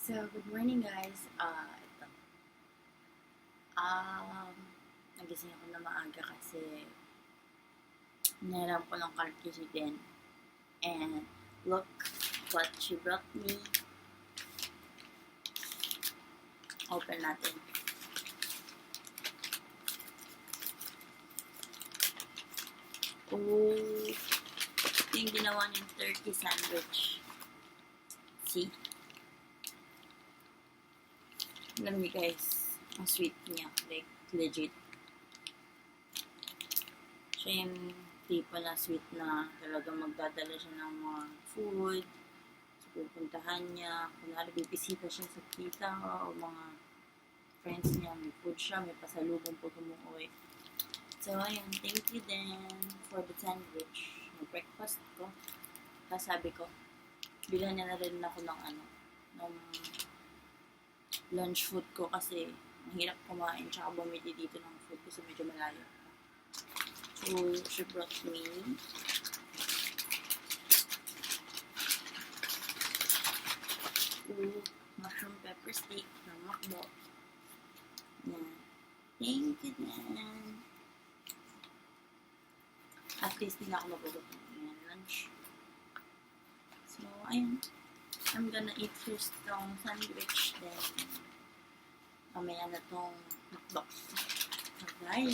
So, good morning guys. Ito. Nagising ako na maaga kasi nahiram ko ng cartridge din. And look what she brought me. Open natin. Oh, ito yung ginawa niyang turkey sandwich. See? Alam niyo guys, ang sweet niya. Like, legit. Siya yung tipo na sweet na talagang magdadala siya ng mga food. So, pupuntahan niya. Kunwari, bibisita siya sa tita o mga friends niya. May food siya, may pasalubong po umuwi. So, ayun. Thank you din for the sandwich. Breakfast ko. Tapos sabi ko, bilhan niya na rin ako ng ng lunch food ko kasi mahirap kumain tsaka bumili dito ng food kasi medyo malayo. So, she brought me mushroom pepper steak ng McDo. Yan. Thank you then. At least hindi na ako magugutom ng lunch. So, ayun. I'm gonna eat first tong sandwich, then mamaya na tong hotdog. Bye!